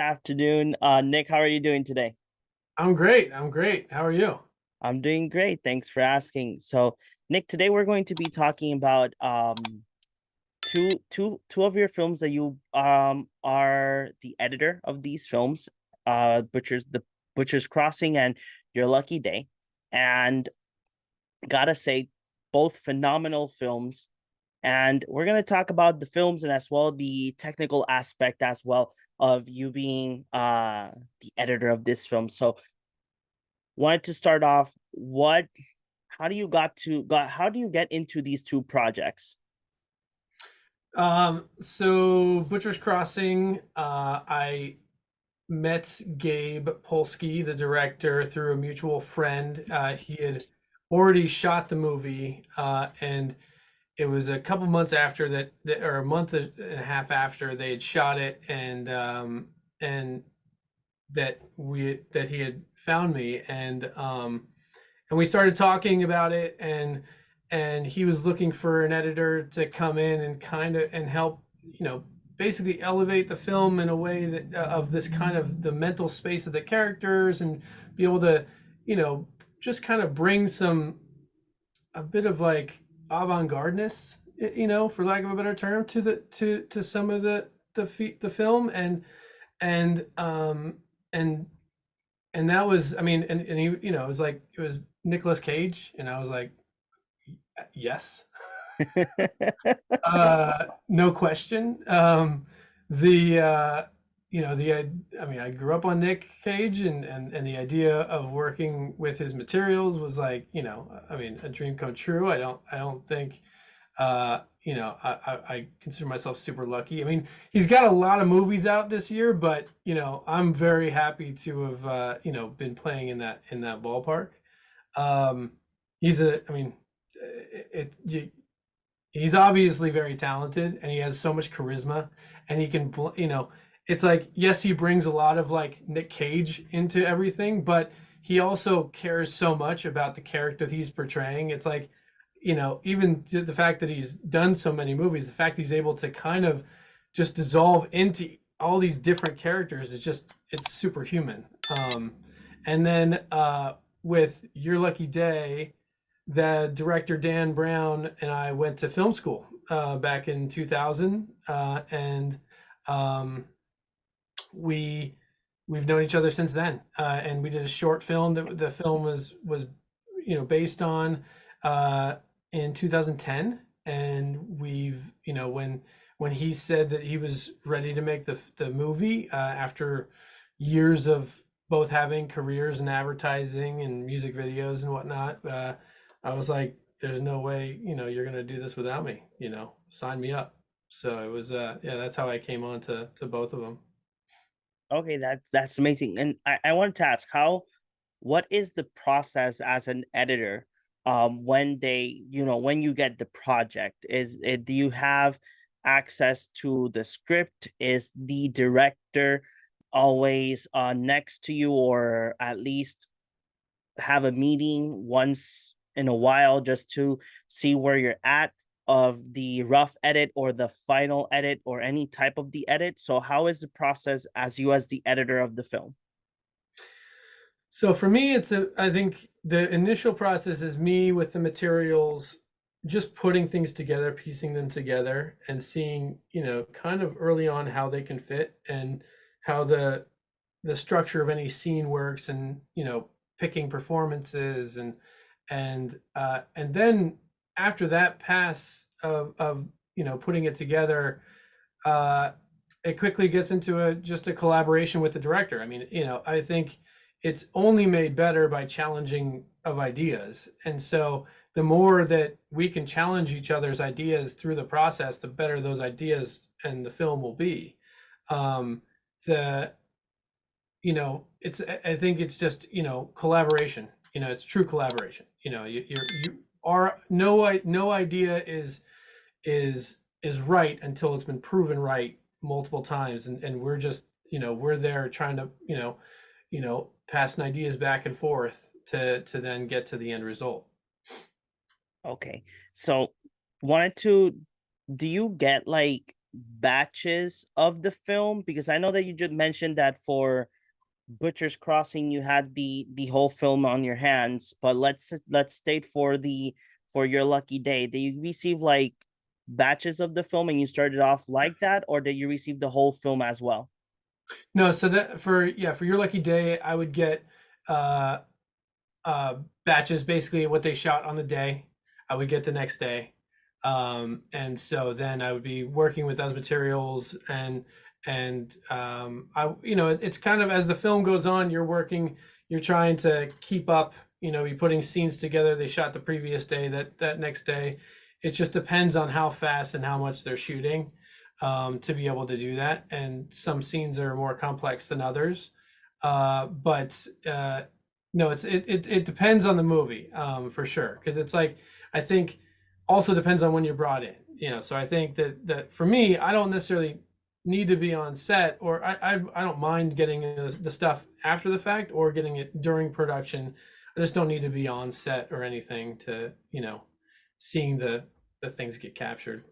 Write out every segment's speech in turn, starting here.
afternoon. Nick, how are you doing today? I'm great. I'm great. How are you? I'm doing great. Thanks for asking. So, Nick, today we're going to be talking about two of your films that you are the editor of these films, Butcher's Crossing and Your Lucky Day. And gotta say, both phenomenal films. And we're gonna talk about the films and as well the technical aspect as well of you being the editor of this film. So wanted to start off, what how do you how do you get into these two projects? So Butcher's Crossing, I met Gabe Polsky, the director, through a mutual friend. He had already shot the movie, and it was a couple months after or a month and a half after they had shot it, and that he had found me, and we started talking about it, and he was looking for an editor to come in and kind of and help, basically elevate the film in a way that of this kind of the mental space of the characters, and be able to, you know just kind of bring a bit of like avant-gardeness, for lack of a better term, to some of the film, and and and that was, I mean, and he, it was like, it was Nicolas Cage, and I was like, yes, no question. The I mean, I grew up on Nick Cage, and the idea of working with his materials was like, I mean, a dream come true. I don't think, I consider myself super lucky. I mean, he's got a lot of movies out this year, but I'm very happy to have, been playing in that ballpark. Um, I mean, he's obviously very talented, and he has so much charisma, and he can, it's like, yes, he brings a lot of like Nick Cage into everything, but he also cares so much about the character he's portraying. It's like, even the fact that he's done so many movies, the fact he's able to kind of just dissolve into all these different characters is just, it's superhuman. And then with Your Lucky Day, the director Dan Brown and I went to film school back in 2000, and um, we we've known each other since then. And we did a short film that the film was based on, in 2010, and we've, when he said that he was ready to make the movie, after years of both having careers in advertising and music videos and whatnot, I was like, there's no way, you're gonna do this without me, sign me up. So it was, yeah, that's how I came on to both of them. Okay, that's amazing. And I wanted to ask, what is the process as an editor when when you get the project? Do you have access to the script? Is the director always next to you, or at least have a meeting once in a while just to see where you're at of the rough edit or the final edit or any type of the edit? So how is the process as you as the editor of the film? So for me, I think the initial process is me with the materials, just putting things together, piecing them together, and seeing, kind of early on how they can fit, and how the structure of any scene works, and, picking performances, and then after that pass of putting it together, uh, it quickly gets into just a collaboration with the director. I mean, I think it's only made better by challenging of ideas. And so the more that we can challenge each other's ideas through the process, the better those ideas and the film will be. Um, the it's, I think it's just, collaboration. It's true collaboration. You are, no idea is right until it's been proven right multiple times, and we're just, we're there trying to, passing ideas back and forth to then get to the end result. Okay. So wanted to do you get like batches of the film? Because I know that you just mentioned that for Butcher's Crossing you had the whole film on your hands, but let's state for the for Your Lucky Day, did you receive like batches of the film and you started off like that, or did you receive the whole film as well? No, so that for yeah, for Your Lucky Day, I would get uh uh batches, basically what they shot on the day. I would get the next day. And so then I would be working with those materials, and I it's kind of, as the film goes on, you're trying to keep up, you're putting scenes together they shot the previous day, that next day. It just depends on how fast and how much they're shooting, to be able to do that. And some scenes are more complex than others. But no, it depends on the movie, for sure, because it's like, I think, also depends on when you're brought in. So I think that for me, I don't necessarily need to be on set, or I don't mind getting the stuff after the fact or getting it during production. I just don't need to be on set or anything to, seeing the things get captured.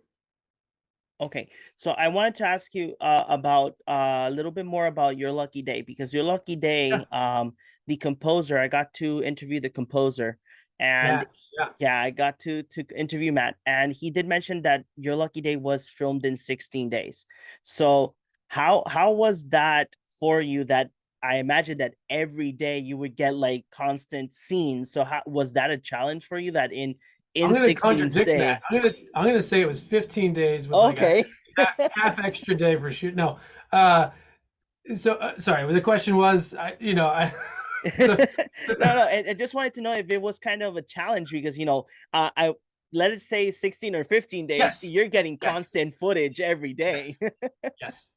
Okay, so I wanted to ask you about a little bit more about Your Lucky Day, because Your Lucky Day, Yeah, the composer, I got to interview the composer, and Matt. Yeah. yeah, I got to interview Matt, and he did mention that Your Lucky Day was filmed in 16 days. So how was that for you? That I imagine that every day you would get like constant scenes. So how was that a challenge for you that I'm in going to 16 contradict Matt. day? I'm going to say it was 15 days with like a Okay. half extra day for shoot. No. Sorry, the question was, No, the, no, I just wanted to know if it was kind of a challenge because I let it say 16 or 15 days, yes, you're getting yes, constant footage every day. yes, yes.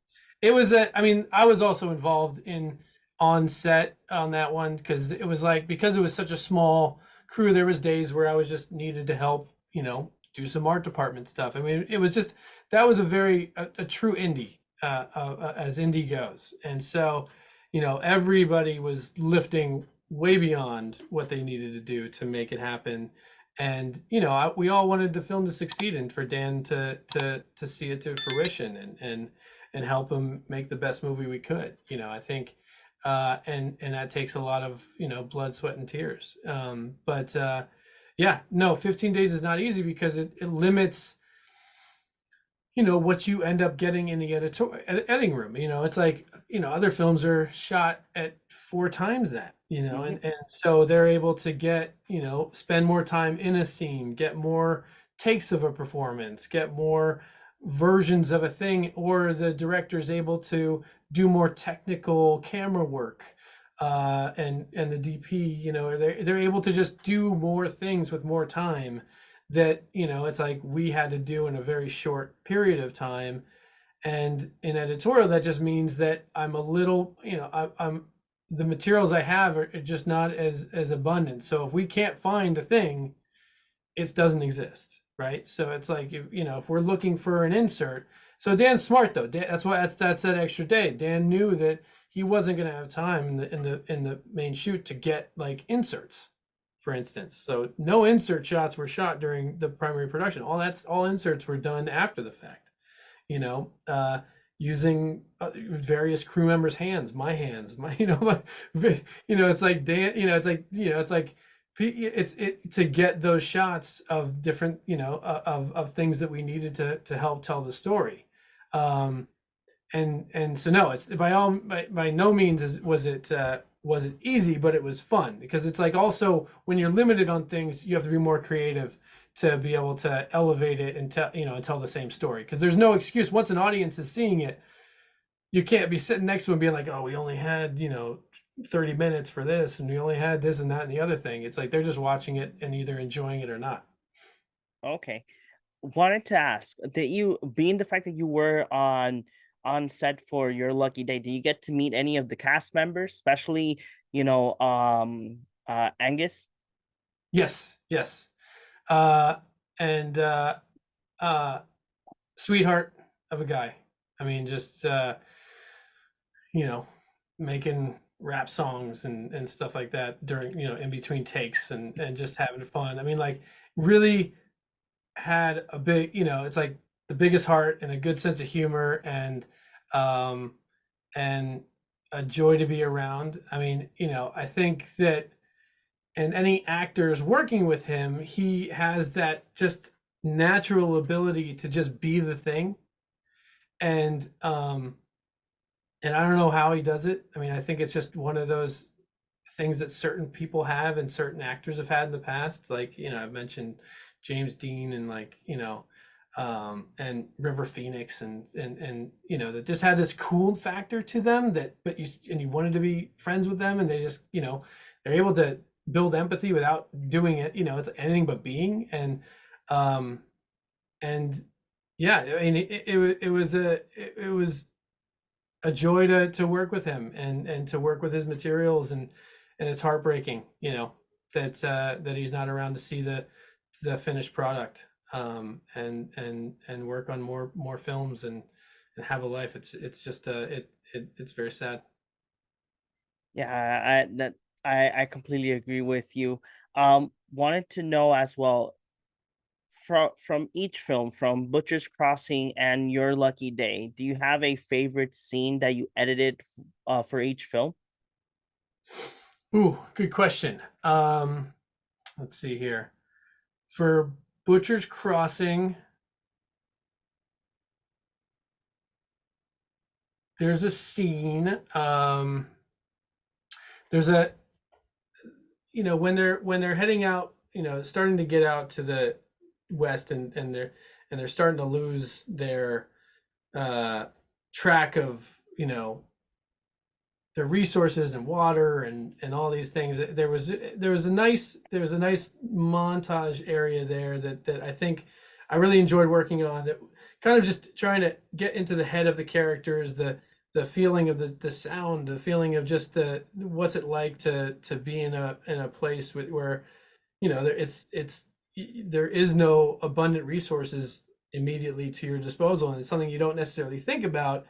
It was I mean, I was also involved in on set on that one, because it was like, because it was such a small crew, there was days where I was just needed to help, do some art department stuff. I mean, it was just, that was a true indie, as indie goes. And so, everybody was lifting way beyond what they needed to do to make it happen. And we all wanted the film to succeed, and for Dan to see it to fruition, and help him make the best movie we could. I think, and that takes a lot of, blood, sweat, and tears. But yeah, no, 15 days is not easy, because it limits, what you end up getting in the editing room. It's like, other films are shot at 4 times that, Mhm. and so they're able to get, spend more time in a scene, get more takes of a performance, get more versions of a thing, or the director's able to do more technical camera work, and the DP, they're able to just do more things with more time, that, it's like we had to do in a very short period of time. And in editorial, that just means that I'm a little, I'm the materials I have are just not as abundant. So if we can't find a thing, it doesn't exist, right? So it's like, if we're looking for an insert. So Dan's smart though. That's why that's that extra day. Dan knew that he wasn't going to have time in the main shoot to get like inserts, for instance. So no insert shots were shot during the primary production. All inserts were done after the fact. You know, using various crew members' hands, my hands, my it's like Dan, it's like it's to get those shots of different, of things that we needed to help tell the story. Um, and so no, it's by no means was it easy, but it was fun, because it's like, also when you're limited on things, you have to be more creative to be able to elevate it and tell the same story, because there's no excuse. Once an audience is seeing it, you can't be sitting next to them being like, oh, we only had 30 minutes for this, and we only had this and that and the other thing. It's like they're just watching it and either enjoying it or not. Okay. Wanted to ask that you, being the fact that you were on set for Your Lucky Day, do you get to meet any of the cast members, especially, Angus? Yes, yes. uh and uh Sweetheart of a guy. I mean, just you know, making rap songs and stuff like that during, in between takes, and just having fun. I mean, like, really had a big, it's like the biggest heart and a good sense of humor, um, and a joy to be around. I mean, I think that, and any actors working with him, he has that just natural ability to just be the thing. And and I don't know how he does it. I mean, I think it's just one of those things that certain people have and certain actors have had in the past. Like, I've mentioned James Dean and and River Phoenix and that just had this cool factor to them that, but you wanted to be friends with them, and they just, they're able to build empathy without doing it. It's anything but being. Um, and yeah, I mean, it was a joy to work with him and to work with his materials, and it's heartbreaking, that he's not around to see the finished product, and work on more films and have a life. It's just it's very sad. Yeah, I completely agree with you. Wanted to know as well, from each film, from Butcher's Crossing and Your Lucky Day, do you have a favorite scene that you edited for each film? Ooh, good question. Let's see here. For Butcher's Crossing, there's a scene. There's a when they're heading out, starting to get out to the west, and they're starting to lose their uh track of their resources and water and all these things. There was a nice montage area there that I think I really enjoyed working on, that kind of just trying to get into the head of the characters, the feeling of the sound, the feeling of just the what's it like to be in a place where there is no abundant resources immediately to your disposal, and it's something you don't necessarily think about.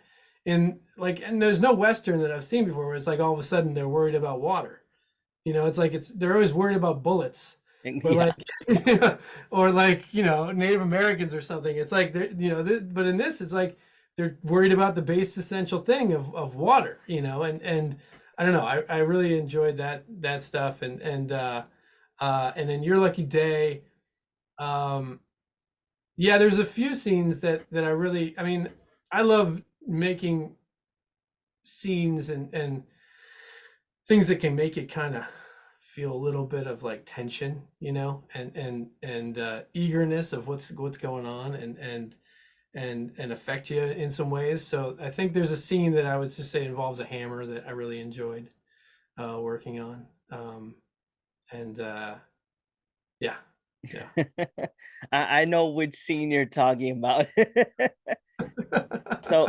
And there's no western that I've seen before where it's like all of a sudden they're worried about water. It's like they're always worried about bullets, but Yeah. like or like Native Americans or something. It's like they're but in this it's like they're worried about the base essential thing of water. And I don't know. I really enjoyed that stuff. And then Your Lucky Day. Um, yeah, there's a few scenes that I really. I mean, I love making scenes and things that can make it kind of feel a little bit of like tension, and eagerness of what's going on, and affect you in some ways. So I think there's a scene that I would just say involves a hammer that I really enjoyed working on. And Yeah, yeah. I know which scene you're talking about. So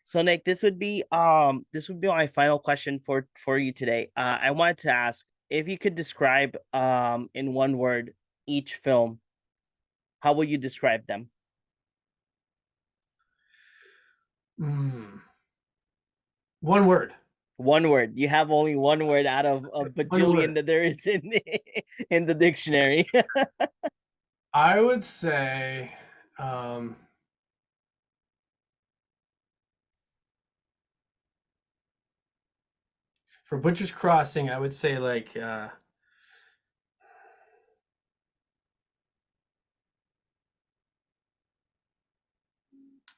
so Nick, this would be my final question for you today. I wanted to ask if you could describe in one word each film, how would you describe them? Mm. One word. One word. You have only one word out of a One bajillion word. that there is in in the dictionary. I would say, um, for Butcher's Crossing, I would say like it's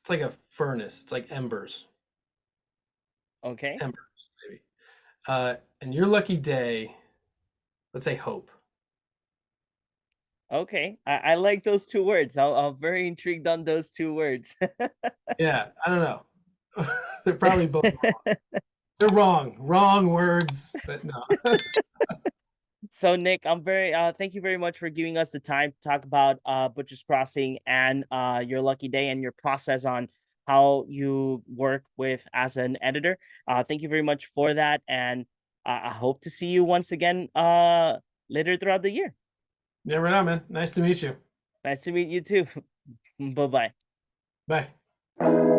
like a furnace. It's like embers, Okay. embers maybe. And Your Lucky Day, let's say hope. Okay. I like those two words. I'm very intrigued on those two words. Yeah, I don't know. They're probably both. They're wrong. Wrong words, but no. So Nick, thank you very much for giving us the time to talk about Butcher's Crossing and Your Lucky Day and your process on how you work with as an editor. Thank you very much for that, and I hope to see you once again later throughout the year. Yeah, right on, man. Nice to meet you. Nice to meet you too. Bye bye. Bye.